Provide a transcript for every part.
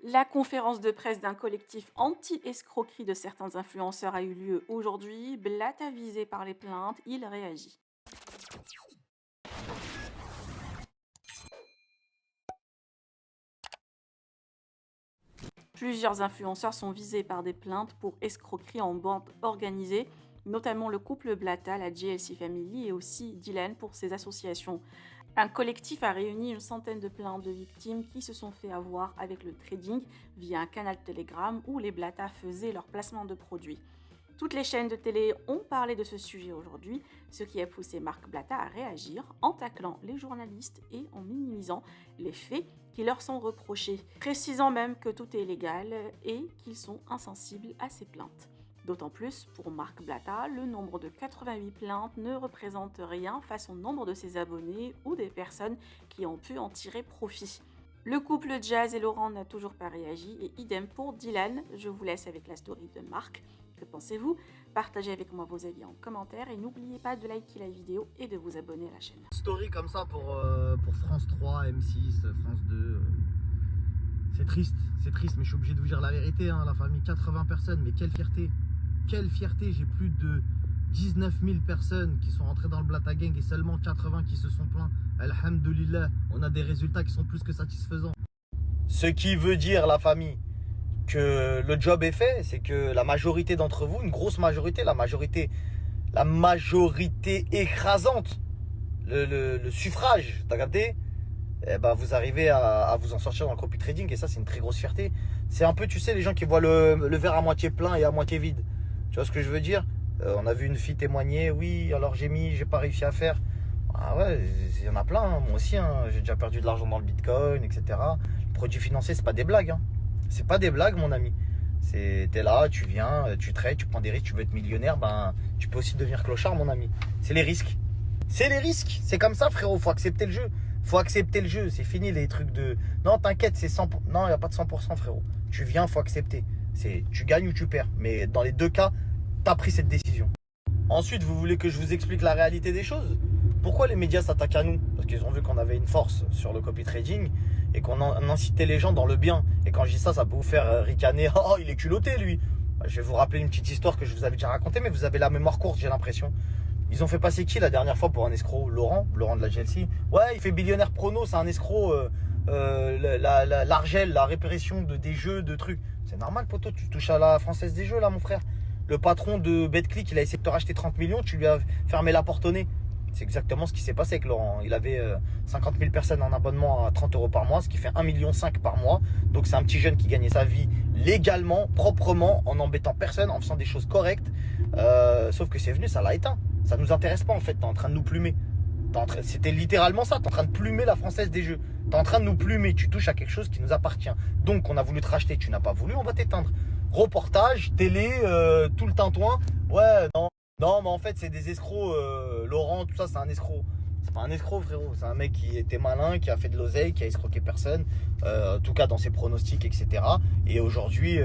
La conférence de presse d'un collectif anti-escroquerie de certains influenceurs a eu lieu aujourd'hui. Blatt avisé par les plaintes, il réagit. Plusieurs influenceurs sont visés par des plaintes pour escroquerie en bande organisée, notamment le couple Blatta, la GLC Family et aussi Dylan pour ses associations. Un collectif a réuni une centaine de plaintes de victimes qui se sont fait avoir avec le trading via un canal Telegram où les Blatta faisaient leur placement de produits. Toutes les chaînes de télé ont parlé de ce sujet aujourd'hui, ce qui a poussé Marc Blatta à réagir en taclant les journalistes et en minimisant les faits qui leur sont reprochés, précisant même que tout est légal et qu'ils sont insensibles à ces plaintes. D'autant plus, pour Marc Blatta, le nombre de 88 plaintes ne représente rien face au nombre de ses abonnés ou des personnes qui ont pu en tirer profit. Le couple Jazz et Laurent n'a toujours pas réagi et idem pour Dylan. Je vous laisse avec la story de Marc. Que pensez-vous? Partagez avec moi vos avis en commentaire et n'oubliez pas de liker la vidéo et de vous abonner à la chaîne. Story comme ça pour France 3, M6, France 2. C'est triste, mais je suis obligé de vous dire la vérité, hein, la famille, 80 personnes, mais quelle fierté. Quelle fierté, j'ai plus de 19 000 personnes qui sont rentrées dans le Blatta Gang et seulement 80 qui se sont plaints. Alhamdulillah, on a des résultats qui sont plus que satisfaisants. Ce qui veut dire, la famille, que le job est fait, c'est que la majorité d'entre vous, une grosse majorité, la majorité écrasante, le suffrage, t'as capté? Eh ben, vous arrivez à vous en sortir dans le copy trading et ça c'est une très grosse fierté. C'est un peu, tu sais, les gens qui voient le verre à moitié plein et à moitié vide. Tu vois ce que je veux dire? On a vu une fille témoigner, oui, alors j'ai pas réussi à faire. Ah ouais, il y en a plein, hein. Moi aussi, hein. J'ai déjà perdu de l'argent dans le bitcoin, etc. Le produit financier, c'est pas des blagues, hein. C'est pas des blagues, mon ami. T'es là, tu viens, tu trades, tu prends des risques, tu veux être millionnaire, ben tu peux aussi devenir clochard, mon ami. C'est les risques. C'est les risques. C'est comme ça, frérot. Faut accepter le jeu. Faut accepter le jeu. C'est fini les trucs de. Non, t'inquiète, c'est 100%. Non, il n'y a pas de 100%, frérot. Tu viens, faut accepter. Tu gagnes ou tu perds. Mais dans les deux cas, t'as pris cette décision. Ensuite, vous voulez que je vous explique la réalité des choses? Pourquoi les médias s'attaquent à nous? Parce qu'ils ont vu qu'on avait une force sur le copy trading et qu'on incitait les gens dans le bien. Et quand je dis ça, ça peut vous faire ricaner. Oh, il est culotté, lui. Je vais vous rappeler une petite histoire que je vous avais déjà racontée, mais vous avez la mémoire courte, j'ai l'impression. Ils ont fait passer qui la dernière fois pour un escroc? Laurent de la GLC. Ouais, il fait billionnaire prono, c'est un escroc. L'Argel, la répression des jeux, de trucs. C'est normal, poto, tu touches à la Française des Jeux, là, mon frère. Le patron de BetClick, il a essayé de te racheter 30 millions, tu lui as fermé la porte au nez. C'est exactement ce qui s'est passé avec Laurent. Il avait 50 000 personnes en abonnement à 30 € par mois, ce qui fait 1,5 million par mois. Donc c'est un petit jeune qui gagnait sa vie légalement, proprement, en n'embêtant personne, en faisant des choses correctes. Sauf que c'est venu, ça l'a éteint. Ça nous intéresse pas en fait, t'es en train de nous plumer. C'était littéralement ça, t'es en train de plumer la Française des Jeux. T'es en train de nous plumer, tu touches à quelque chose qui nous appartient. Donc on a voulu te racheter, tu n'as pas voulu, on va t'éteindre. Reportage, télé, tout le tintouin. Ouais, non. Non, mais en fait, c'est des escrocs. Laurent, tout ça, c'est un escroc. C'est pas un escroc, frérot. C'est un mec qui était malin, qui a fait de l'oseille, qui a escroqué personne. En tout cas, dans ses pronostics, etc. Et aujourd'hui,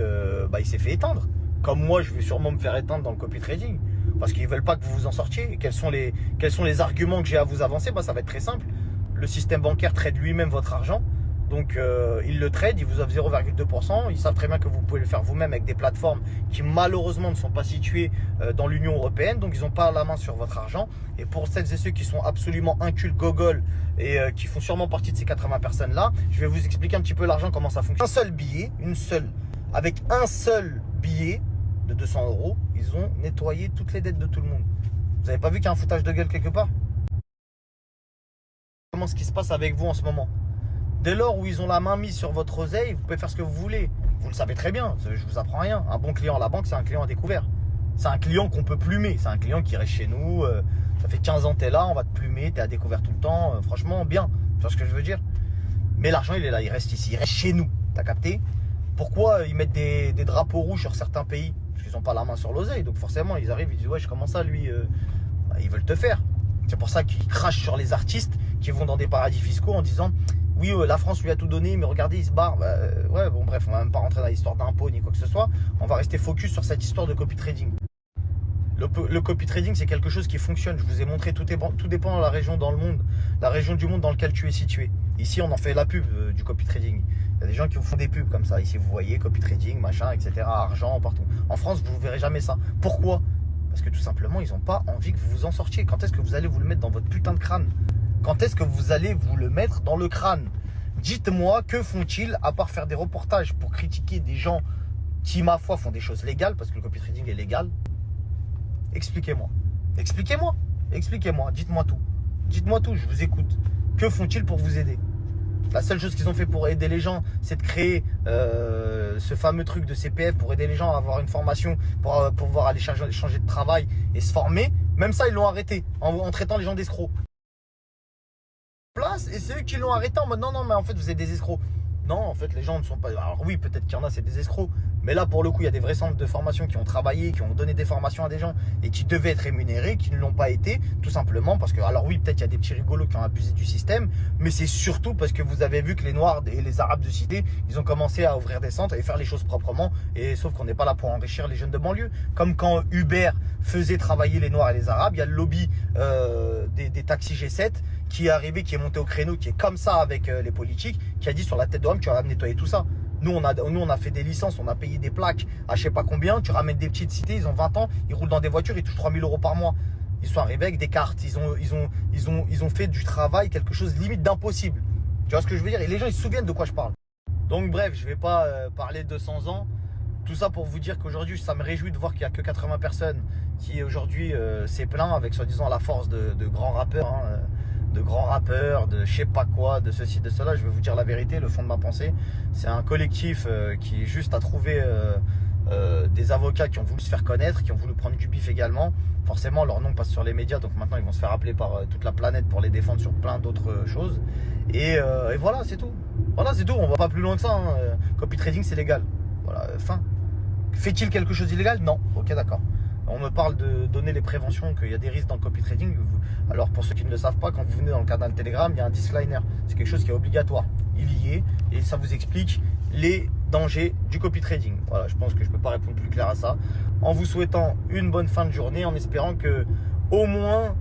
il s'est fait éteindre. Comme moi, je vais sûrement me faire éteindre dans le copy trading. Parce qu'ils veulent pas que vous vous en sortiez. Et quels sont les arguments que j'ai à vous avancer? Ça va être très simple. Le système bancaire trade lui-même votre argent. Donc ils le trade, ils vous offrent 0,2%. Ils savent très bien que vous pouvez le faire vous-même avec des plateformes qui malheureusement ne sont pas situées dans l'Union Européenne. Donc ils n'ont pas la main sur votre argent. Et pour celles et ceux qui sont absolument incultes, gogol et qui font sûrement partie de ces 80 personnes-là, je vais vous expliquer un petit peu l'argent, comment ça fonctionne. Un seul billet, avec un seul billet de 200 €, ils ont nettoyé toutes les dettes de tout le monde. Vous n'avez pas vu qu'il y a un foutage de gueule quelque part? Comment ce qui se passe avec vous en ce moment? Dès lors où ils ont la main mise sur votre oseille, vous pouvez faire ce que vous voulez. Vous le savez très bien, je vous apprends rien. Un bon client à la banque, c'est un client à découvert. C'est un client qu'on peut plumer. C'est un client qui reste chez nous. Ça fait 15 ans que tu es là, on va te plumer, tu es à découvert tout le temps. Franchement, bien. Tu vois ce que je veux dire? Mais l'argent, il est là, il reste ici, il reste chez nous. T'as capté? Pourquoi ils mettent des drapeaux rouges sur certains pays? Parce qu'ils n'ont pas la main sur l'oseille. Donc forcément, ils arrivent, ils disent, ouais, comment ça, lui ils veulent te faire. C'est pour ça qu'ils crachent sur les artistes qui vont dans des paradis fiscaux en disant, oui, la France lui a tout donné, mais regardez, il se barre. Ouais, bon, bref, on va même pas rentrer dans l'histoire d'impôts ni quoi que ce soit. On va rester focus sur cette histoire de copy trading. Le copy trading, c'est quelque chose qui fonctionne. Je vous ai montré, tout dépend de la région dans le monde, la région du monde dans laquelle tu es situé. Ici, on en fait la pub du copy trading. Il y a des gens qui vous font des pubs comme ça. Ici, vous voyez copy trading, machin, etc. Argent partout. En France, vous ne verrez jamais ça. Pourquoi? Parce que tout simplement, ils n'ont pas envie que vous vous en sortiez. Quand est-ce que vous allez vous le mettre dans votre putain de crâne? Quand est-ce que vous allez vous le mettre dans le crâne? Dites-moi, que font-ils à part faire des reportages pour critiquer des gens qui, ma foi, font des choses légales, parce que le copy trading est légal? Expliquez-moi. Expliquez-moi. Expliquez-moi. Dites-moi tout. Dites-moi tout, je vous écoute. Que font-ils pour vous aider? La seule chose qu'ils ont fait pour aider les gens, c'est de créer ce fameux truc de CPF pour aider les gens à avoir une formation, pour pouvoir aller changer de travail et se former. Même ça, ils l'ont arrêté en traitant les gens d'escrocs. Et c'est eux qui l'ont arrêté en mode non, mais en fait, vous êtes des escrocs. Non, en fait, les gens ne sont pas... Alors oui, peut-être qu'il y en a, c'est des escrocs. Mais là, pour le coup, il y a des vrais centres de formation qui ont travaillé, qui ont donné des formations à des gens et qui devaient être rémunérés, qui ne l'ont pas été, tout simplement parce que... Alors oui, peut-être qu'il y a des petits rigolos qui ont abusé du système, mais c'est surtout parce que vous avez vu que les Noirs et les Arabes de cité, ils ont commencé à ouvrir des centres et faire les choses proprement. Et sauf qu'on n'est pas là pour enrichir les jeunes de banlieue. Comme quand Uber faisait travailler les Noirs et les Arabes, il y a le lobby des taxis G7 qui est arrivé, qui est monté au créneau, qui est comme ça avec les politiques, qui a dit sur la tête d'homme, tu vas nettoyer tout ça. Nous on a fait des licences, on a payé des plaques à je sais pas combien, tu ramènes des petites cités, ils ont 20 ans, ils roulent dans des voitures, ils touchent 3000 € par mois. Ils sont arrivés avec des cartes, ils ont fait du travail quelque chose limite d'impossible. Tu vois ce que je veux dire? Et les gens ils se souviennent de quoi je parle. Donc bref, je vais pas parler de 200 ans. Tout ça pour vous dire qu'aujourd'hui, ça me réjouit de voir qu'il n'y a que 80 personnes qui aujourd'hui s'est plaint avec soi-disant la force de grands rappeurs, hein, de grands rappeurs, de je sais pas quoi, de ceci, de cela. Je vais vous dire la vérité, le fond de ma pensée. C'est un collectif qui juste a trouvé des avocats qui ont voulu se faire connaître, qui ont voulu prendre du bif également. Forcément, leur nom passe sur les médias, donc maintenant ils vont se faire appeler par toute la planète pour les défendre sur plein d'autres choses. Et voilà, c'est tout. Voilà, c'est tout. On va pas plus loin que ça. Hein. Copy trading, c'est légal. Voilà, fin. Fait-il quelque chose d'illégal? Non. Ok, d'accord. On me parle de donner les préventions, qu'il y a des risques dans le copy trading. Alors pour ceux qui ne le savent pas, quand vous venez dans le canal Telegram, il y a un disclaimer. C'est quelque chose qui est obligatoire. Il y est et ça vous explique les dangers du copy trading. Voilà, je pense que je ne peux pas répondre plus clair à ça. En vous souhaitant une bonne fin de journée, en espérant que au moins